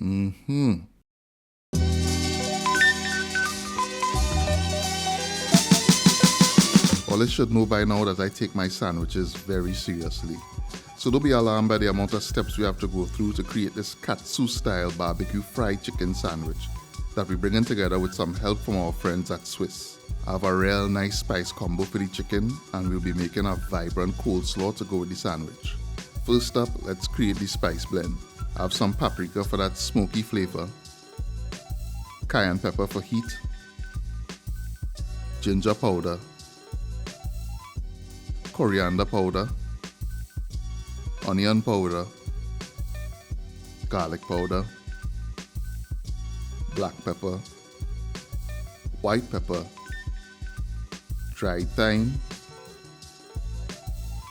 Mmhmm. All I should know by now that I take my sandwiches very seriously. So don't be alarmed by the amount of steps we have to go through to create this Katsu style barbecue fried chicken sandwich that we're bringing together with some help from our friends at Swiss. I have a real nice spice combo for the chicken, and we'll be making a vibrant coleslaw to go with the sandwich. First up, let's create the spice blend. I have some paprika for that smoky flavor, cayenne pepper for heat, ginger powder, coriander powder, onion powder, garlic powder, black pepper, white pepper, dried thyme,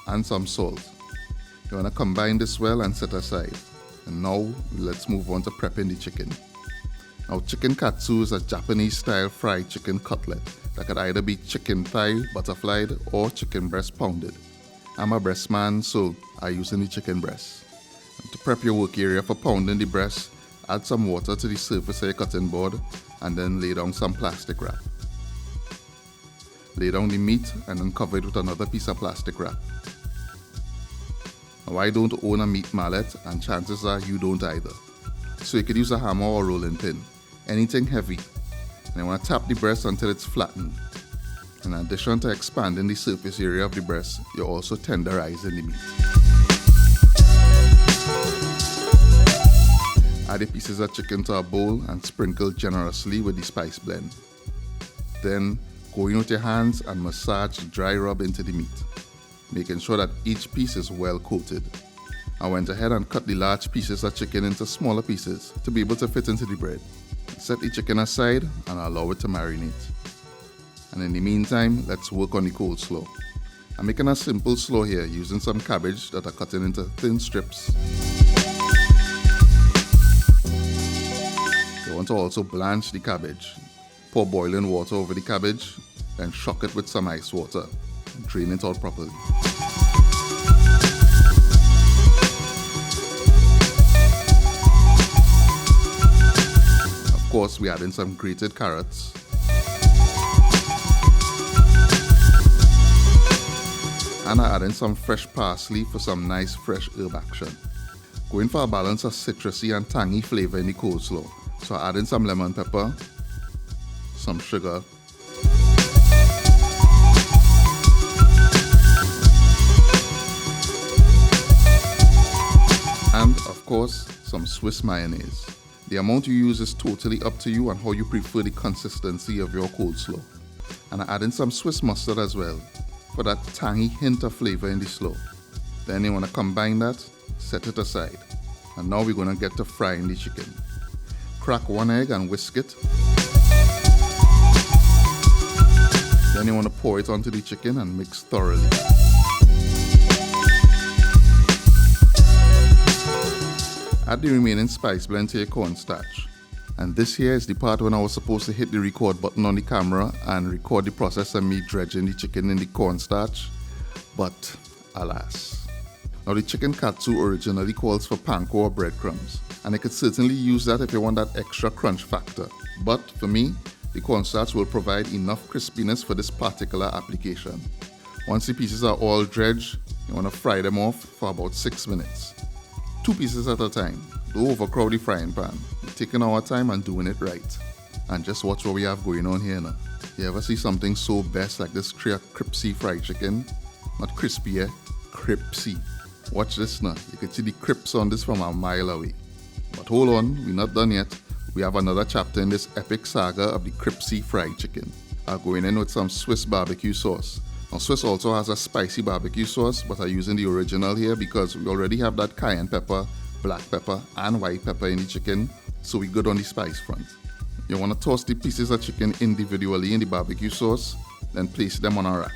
and some salt. You want to combine this well and set aside. And now let's move on to prepping the chicken. Now, chicken katsu is a Japanese style fried chicken cutlet that could either be chicken thigh butterflied or chicken breast pounded. I'm a breast man, so I'm using the chicken breast. And to prep your work area for pounding the breast, add some water to the surface of your cutting board and then lay down some plastic wrap. Lay down the meat and then cover it with another piece of plastic wrap. Now, I don't own a meat mallet, and chances are you don't either. So you could use a hammer or rolling pin, anything heavy. And you want to tap the breast until it's flattened. In addition to expanding the surface area of the breast, you're also tenderizing the meat. Add the pieces of chicken to a bowl and sprinkle generously with the spice blend. Then go in with your hands and massage the dry rub into the meat, making sure that each piece is well coated. I went ahead and cut the large pieces of chicken into smaller pieces to be able to fit into the bread. Set the chicken aside and allow it to marinate. And in the meantime, let's work on the coleslaw. I'm making a simple slaw here using some cabbage that are cutting into thin strips. You want to also blanch the cabbage. Pour boiling water over the cabbage, then shock it with some ice water and drain it out properly. Of course, we add in some grated carrots, and I add in some fresh parsley for some nice fresh herb action. Going for a balance of citrusy and tangy flavor in the coleslaw, so I add in some lemon pepper, some sugar, and of course some Swiss mayonnaise. The amount you use is totally up to you and how you prefer the consistency of your coleslaw. And I add in some Swiss mustard as well for that tangy hint of flavor in the slaw. Then you want to combine that, set it aside. And now we're going to get to frying the chicken. Crack one egg and whisk it. Then you want to pour it onto the chicken and mix thoroughly. Add the remaining spice blend to your cornstarch. And this here is the part when I was supposed to hit the record button on the camera and record the process of me dredging the chicken in the cornstarch. But alas. Now, the chicken katsu originally calls for panko or breadcrumbs, and I could certainly use that if you want that extra crunch factor. But for me, the cornstarch will provide enough crispiness for this particular application. Once the pieces are all dredged, you want to fry them off for about 6 minutes. 2 pieces at a time. Don't overcrowd the frying pan. We're taking our time and doing it right. And just watch what we have going on here now. You ever see something so best like this tray of crispy fried chicken? Not crispy, crispy. Watch this now. You can see the crisps on this from a mile away. But hold on, we're not done yet. We have another chapter in this epic saga of the crispy fried chicken. I'm going in with some Swiss barbecue sauce. Now, Swiss also has a spicy barbecue sauce, but I'm using the original here because we already have that cayenne pepper, black pepper, and white pepper in the chicken, so we're good on the spice front. You want to toss the pieces of chicken individually in the barbecue sauce, then place them on a rack.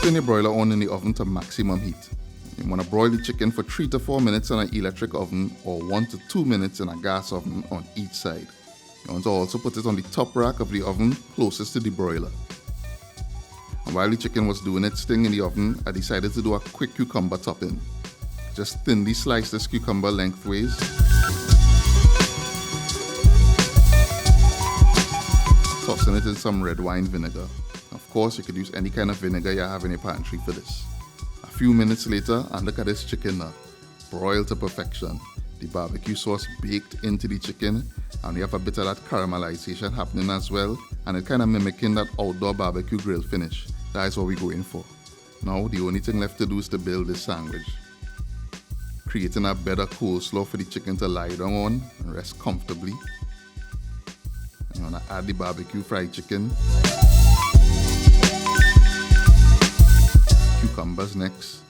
Turn your broiler on in the oven to maximum heat. You want to broil the chicken for 3 to 4 minutes in an electric oven or 1 to 2 minutes in a gas oven on each side. You want to also put it on the top rack of the oven closest to the broiler. And while the chicken was doing its thing in the oven, I decided to do a quick cucumber topping. Just thinly slice this cucumber lengthways. Tossing it in some red wine vinegar. Of course, you could use any kind of vinegar you have in your pantry for this. A few minutes later, and look at this chicken now. Broiled to perfection. The barbecue sauce baked into the chicken, and you have a bit of that caramelization happening as well, and it kind of mimicking that outdoor barbecue grill finish. That is what we're going for. Now, the only thing left to do is to build this sandwich. Creating a better coleslaw for the chicken to lie down on and rest comfortably. I'm gonna add the barbecue fried chicken. Cucumbers next.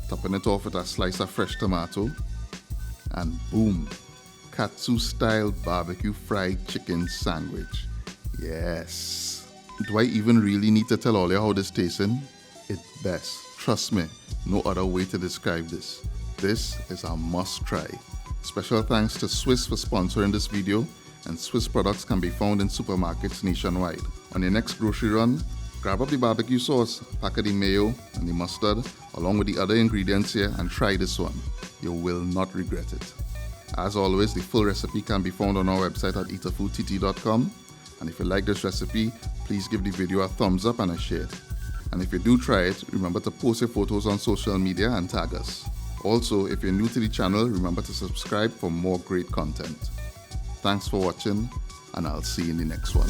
Topping it off with a slice of fresh tomato. And boom, Katsu style barbecue fried chicken sandwich. Yes. Do I even really need to tell all you how this tasting? It best. Trust me, no other way to describe this. This is a must try. Special thanks to Swiss for sponsoring this video, and Swiss products can be found in supermarkets nationwide. On your next grocery run, grab up the barbecue sauce, pack of the mayo and the mustard, along with the other ingredients here, and try this one. You will not regret it. As always, the full recipe can be found on our website at eatahfoodtt.com. And if you like this recipe, please give the video a thumbs up and a share. And if you do try it, remember to post your photos on social media and tag us. Also, if you're new to the channel, remember to subscribe for more great content. Thanks for watching, and I'll see you in the next one.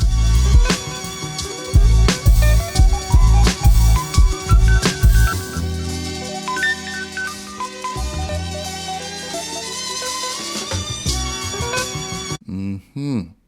Mmhmm.